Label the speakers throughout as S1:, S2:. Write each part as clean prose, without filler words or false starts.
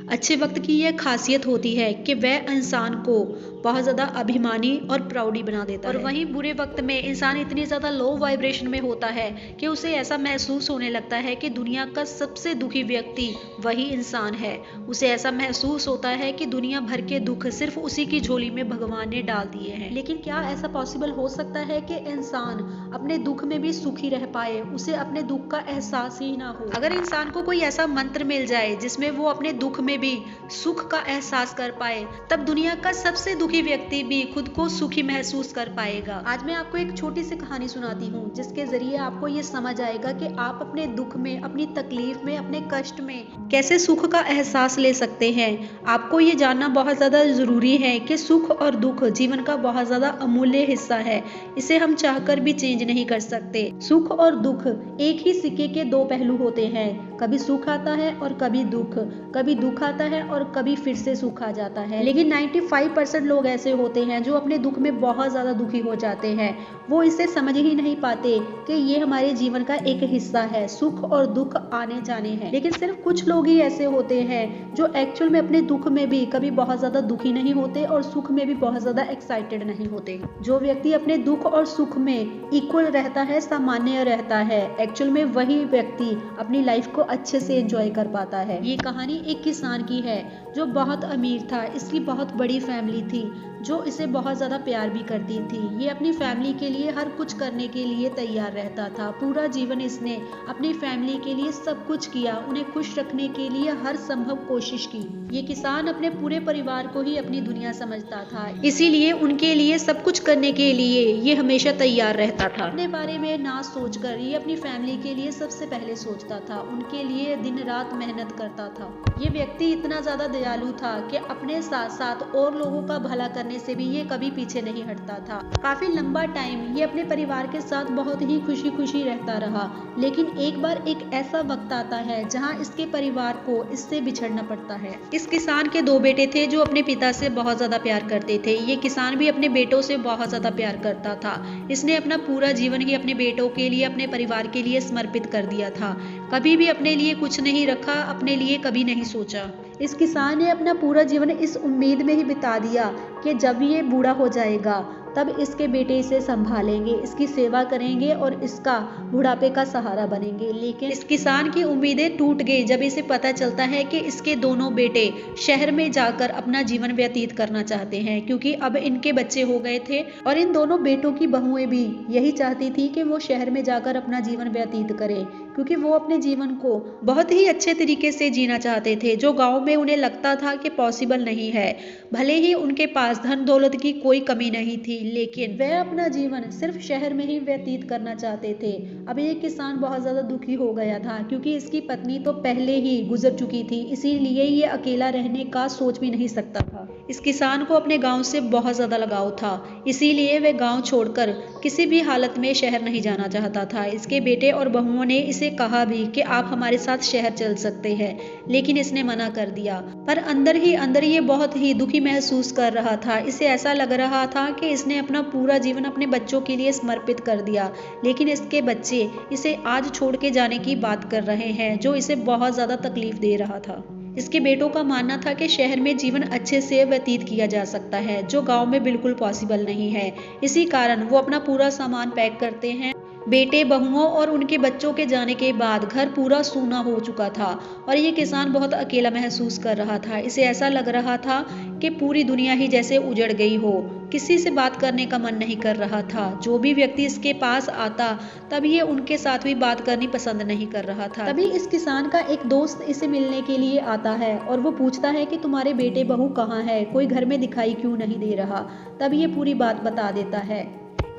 S1: अच्छे वक्त की यह खासियत होती है कि वह इंसान को बहुत ज़्यादा अभिमानी और प्राउडी बना देता है। और वहीं बुरे वक्त में इंसान इतनी ज़्यादा लो वाइब्रेशन में होता है कि उसे ऐसा महसूस होने लगता है कि दुनिया का सबसे दुखी व्यक्ति वही इंसान है। उसे ऐसा महसूस होता है कि दुनिया भर के दुख सिर्फ उसी की झोली में भगवान ने डाल दिए हैं। लेकिन क्या ऐसा पॉसिबल हो सकता है कि इंसान अपने दुख में भी सुखी रह पाए, उसे अपने दुख का एहसास ही ना हो? अगर इंसान को कोई ऐसा मंत्र मिल जाए जिसमें वो अपने दुख में भी सुख का एहसास कर पाए, तब दुनिया का सबसे दुखी व्यक्ति भी खुद को सुखी महसूस कर पाएगा। आज मैं आपको एक छोटी सी कहानी सुनाती हूँ जिसके जरिए आपको ये समझ आएगा कि आप अपने दुख में, अपनी तकलीफ में, अपने कष्ट में कैसे सुख का एहसास ले सकते हैं। आपको ये जानना बहुत ज्यादा जरूरी है कि सुख और दुख जीवन का बहुत ज्यादा अमूल्य हिस्सा है। इसे हम चाहकर भी चेंज नहीं कर सकते। सुख और दुख एक ही सिक्के के दो पहलू होते हैं। कभी सुख आता है और कभी दुख, कभी दुख आता है और कभी फिर से सुख आ जाता है। लेकिन 95% लोग ऐसे होते हैं जो अपने दुख में बहुत ज्यादा दुखी हो जाते हैं। वो इसे समझ ही नहीं पाते कि ये हमारे जीवन का एक हिस्सा है। सुख और दुख आने जाने हैं। लेकिन सिर्फ कुछ लोग ही ऐसे होते हैं जो एक्चुअल में अपने दुख में भी कभी बहुत ज्यादा दुखी नहीं होते और सुख में भी बहुत ज्यादा एक्साइटेड नहीं होते। जो व्यक्ति अपने दुख और सुख में इक्वल रहता है, सामान्य रहता है, एक्चुअल में वही व्यक्ति अपनी लाइफ को अच्छे से एंजॉय कर पाता है। ये कहानी एक किसान की है जो बहुत अमीर था। इसकी बहुत बड़ी फैमिली थी जो इसे बहुत ज़्यादा प्यार भी करती थी। ये अपनी फैमिली के लिए हर कुछ करने के लिए तैयार रहता था। पूरा जीवन इसने अपनी फैमिली के लिए सब कुछ किया, उन्हें खुश रखने के लिए हर संभव कोशिश की। ये किसान अपने पूरे परिवार को ही अपनी दुनिया समझता था, इसीलिए उनके लिए सब कुछ करने के लिए ये हमेशा तैयार रहता था। अपने बारे में ना सोचकर ये अपनी फैमिली के लिए सबसे पहले सोचता था, उनके लिए दिन रात मेहनत करता था। ये व्यक्ति इतना ज़्यादा दयालु था कि अपने साथ साथ और लोगों का भला करने से भी ये कभी पीछे नहीं हटता था। काफी लंबा टाइम ये अपने परिवार के साथ बहुत ही खुशी खुशी रहता रहा। लेकिन एक बार एक ऐसा वक्त आता है जहां इसके परिवार को इससे बिछड़ना पड़ता है। इस किसान के दो बेटे थे जो अपने पिता से बहुत ज्यादा प्यार करते थे। ये किसान भी अपने बेटों से बहुत ज्यादा प्यार करता था। इसने अपना पूरा जीवन ही अपने बेटों के लिए, अपने परिवार के लिए समर्पित कर दिया था। कभी भी अपने लिए कुछ नहीं रखा, अपने लिए कभी नहीं सोचा। इस किसान ने अपना पूरा जीवन इस उम्मीद में ही बिता दिया कि जब ये बूढ़ा हो जाएगा तब इसके बेटे इसे संभालेंगे, इसकी सेवा करेंगे और इसका बुढ़ापे का सहारा बनेंगे। लेकिन इस किसान की उम्मीदें टूट गई जब इसे पता चलता है कि इसके दोनों बेटे शहर में जाकर अपना जीवन व्यतीत करना चाहते हैं, क्योंकि अब इनके बच्चे हो गए थे और इन दोनों बेटों की बहुएं भी यही चाहती थी कि वो शहर में जाकर अपना जीवन व्यतीत करें, क्योंकि वो अपने जीवन को बहुत ही अच्छे तरीके से जीना चाहते थे, जो गाँव में उन्हें लगता था कि पॉसिबल नहीं है। भले ही उनके पास धन दौलत की कोई कमी नहीं थी, लेकिन वह अपना जीवन सिर्फ शहर में ही व्यतीत करना चाहते थे। अब ये किसान बहुत ज्यादा दुखी हो गया था, क्योंकि इसकी पत्नी तो पहले ही गुजर चुकी थी, इसीलिए ये अकेला रहने का सोच भी नहीं सकता था। इस किसान को अपने गांव से बहुत ज्यादा लगाव था, इसीलिए वह गांव छोड़कर किसी भी हालत में शहर नहीं जाना चाहता था। इसके बेटे और बहुओं ने इसे कहा भी कि आप हमारे साथ शहर चल सकते हैं, लेकिन इसने मना कर दिया। पर अंदर ही अंदर ये बहुत ही दुखी महसूस कर रहा था। इसे ऐसा लग रहा था कि इसने अपना पूरा जीवन अपने बच्चों के लिए समर्पित कर दिया, लेकिन इसके बच्चे इसे आज छोड़ के जाने की बात कर रहे हैं, जो इसे बहुत ज्यादा तकलीफ दे रहा था। इसके बेटों का मानना था कि शहर में जीवन अच्छे से व्यतीत किया जा सकता है, जो गांव में बिल्कुल पॉसिबल नहीं है। इसी कारण वो अपना पूरा सामान पैक करते हैं। बेटे, बहुओं और उनके बच्चों के जाने के बाद घर पूरा सूना हो चुका था और ये किसान बहुत अकेला महसूस कर रहा था। इसे ऐसा लग रहा था कि पूरी दुनिया ही जैसे उजड़ गई हो। किसी से बात करने का मन नहीं कर रहा था। जो भी व्यक्ति इसके पास आता तब ये उनके साथ भी बात करनी पसंद नहीं कर रहा था। तभी इस किसान का एक दोस्त इसे मिलने के लिए आता है और वो पूछता है कि तुम्हारे बेटे बहू कहाँ है, कोई घर में दिखाई क्यों नहीं दे रहा। तब ये पूरी बात बता देता है।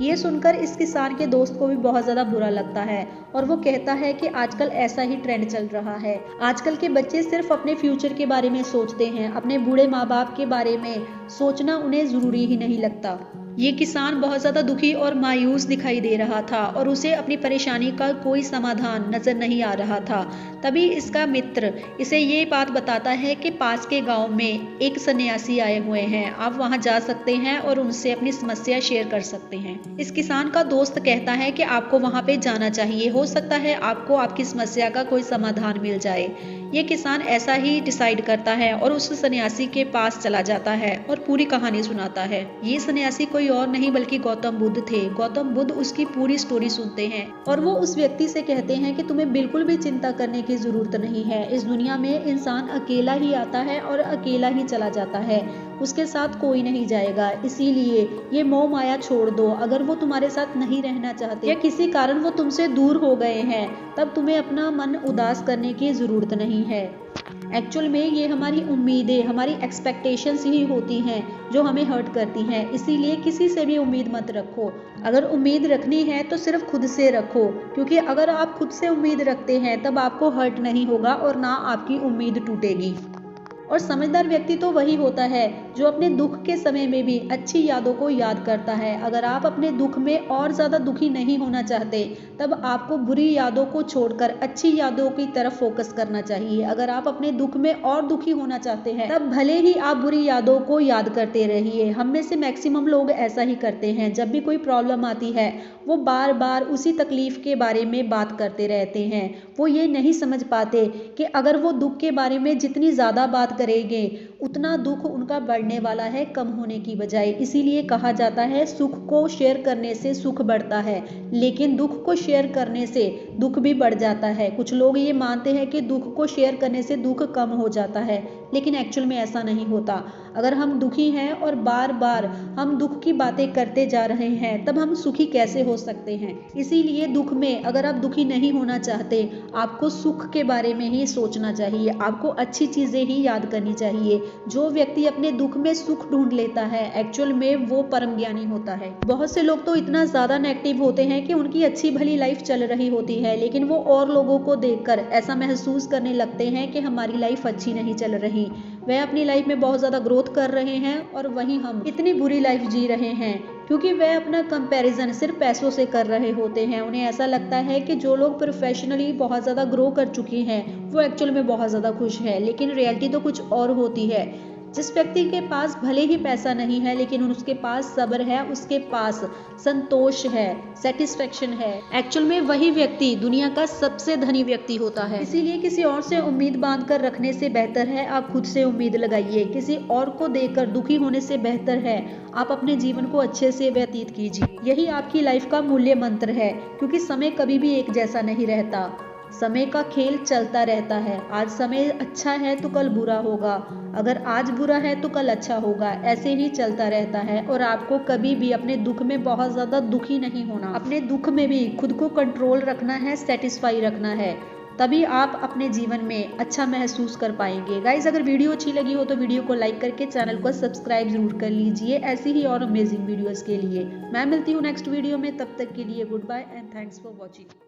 S1: ये सुनकर इस किसान के दोस्त को भी बहुत ज़्यादा बुरा लगता है और वो कहता है कि आजकल ऐसा ही ट्रेंड चल रहा है। आजकल के बच्चे सिर्फ अपने फ्यूचर के बारे में सोचते हैं, अपने बूढ़े माँ बाप के बारे में सोचना उन्हें ज़रूरी ही नहीं लगता। ये किसान बहुत ज़्यादा दुखी और मायूस दिखाई दे रहा था और उसे अपनी परेशानी का कोई समाधान नज़र नहीं आ रहा था। तभी इसका मित्र इसे ये बात बताता है कि पास के गांव में एक सन्यासी आए हुए हैं, आप वहां जा सकते हैं और उनसे अपनी समस्या शेयर कर सकते हैं। इस किसान का दोस्त कहता है कि आपको वहां पे जाना चाहिए, हो सकता है आपको आपकी समस्या का कोई समाधान मिल जाए। ये किसान ऐसा ही डिसाइड करता है और उस सन्यासी के पास चला जाता है और पूरी कहानी सुनाता है। ये सन्यासी कोई और नहीं बल्कि गौतम बुद्ध थे। गौतम बुद्ध उसकी पूरी स्टोरी सुनते हैं और वो उस व्यक्ति से कहते हैं कि तुम्हें बिल्कुल भी चिंता करने की जरूरत नहीं है। इस दुनिया में इंसान अकेला ही आता है और अकेला ही चला जाता है, उसके साथ कोई नहीं जाएगा। इसीलिए ये मोह माया छोड़ दो। अगर वो तुम्हारे साथ नहीं रहना चाहते या किसी कारण वो तुमसे दूर हो गए हैं, तब तुम्हें अपना मन उदास करने की जरूरत नहीं है। एक्चुअल में ये हमारी उम्मीदें, हमारी एक्सपेक्टेशंस ही होती हैं जो हमें हर्ट करती हैं। इसीलिए किसी से भी उम्मीद मत रखो। अगर उम्मीद रखनी है तो सिर्फ खुद से रखो, क्योंकि अगर आप खुद से उम्मीद रखते हैं तब आपको हर्ट नहीं होगा और ना आपकी उम्मीद टूटेगी। और समझदार व्यक्ति तो वही होता है जो अपने दुख के समय में भी अच्छी यादों को याद करता है। अगर आप अपने दुख में और ज़्यादा दुखी नहीं होना चाहते, तब आपको बुरी यादों को छोड़कर अच्छी यादों की तरफ फोकस करना चाहिए। अगर आप अपने दुख में और दुखी होना चाहते हैं, तब भले ही आप बुरी यादों को याद करते रहिए। हम में से मैक्सिमम लोग ऐसा ही करते हैं। जब भी कोई प्रॉब्लम आती है, वो बार बार उसी तकलीफ के बारे में बात करते रहते हैं। वो ये नहीं समझ पाते कि अगर वो दुख के बारे में जितनी ज़्यादा बात करेंगे, उतना दुख उनका बढ़ने वाला है, कम होने की बजाय। इसीलिए कहा जाता है सुख को शेयर करने से सुख बढ़ता है, लेकिन दुख को शेयर करने से दुख भी बढ़ जाता है। कुछ लोग ये मानते हैं कि दुख को शेयर करने से दुख कम हो जाता है, लेकिन एक्चुअल में ऐसा नहीं होता। अगर हम दुखी हैं और बार बार हम दुख की बातें करते जा रहे हैं, तब हम सुखी कैसे हो सकते हैं। इसीलिए दुख में अगर आप दुखी नहीं होना चाहते, आपको सुख के बारे में ही सोचना चाहिए, आपको अच्छी चीजें ही याद करनी चाहिए। जो व्यक्ति अपने दुख में सुख ढूंढ लेता है, एक्चुअल में वो परम ज्ञानी होता है। बहुत से लोग तो इतना ज्यादा नेगेटिव होते हैं कि उनकी अच्छी भली लाइफ चल रही होती है, लेकिन वो और लोगों को देखकर ऐसा महसूस करने लगते हैं कि हमारी लाइफ अच्छी नहीं चल रही। वह अपनी लाइफ में बहुत ज्यादा ग्रोथ कर रहे हैं और वहीं हम इतनी बुरी लाइफ जी रहे हैं, क्योंकि वह अपना कंपैरिजन सिर्फ पैसों से कर रहे होते हैं। उन्हें ऐसा लगता है कि जो लोग प्रोफेशनली बहुत ज़्यादा ग्रो कर चुके हैं, वो एक्चुअल में बहुत ज़्यादा खुश है, लेकिन रियलिटी तो कुछ और होती है। जिस व्यक्ति के पास भले ही पैसा नहीं है, लेकिन उसके पास सब्र है, उसके पास संतोष है, सेटिस्फेक्शन है, एक्चुअल में वही व्यक्ति दुनिया का सबसे धनी व्यक्ति होता है। इसीलिए किसी और से उम्मीद बांध कर रखने से बेहतर है आप खुद से उम्मीद लगाइए। किसी और को देखकर दुखी होने से बेहतर है आप अपने जीवन को अच्छे से व्यतीत कीजिए। यही आपकी लाइफ का मूल्य मंत्र है, क्योंकि समय कभी भी एक जैसा नहीं रहता। समय का खेल चलता रहता है। आज समय अच्छा है तो कल बुरा होगा, अगर आज बुरा है तो कल अच्छा होगा। ऐसे ही चलता रहता है और आपको कभी भी अपने दुख में बहुत ज़्यादा दुखी नहीं होना। अपने दुख में भी खुद को कंट्रोल रखना है, सेटिस्फाई रखना है, तभी आप अपने जीवन में अच्छा महसूस कर पाएंगे। गाइस, अगर वीडियो अच्छी लगी हो तो वीडियो को लाइक करके चैनल को सब्सक्राइब जरूर कर लीजिए, ऐसी ही और अमेजिंग वीडियोस के लिए। मैं मिलती हूँ नेक्स्ट वीडियो में, तब तक के लिए goodbye and thanks for watching.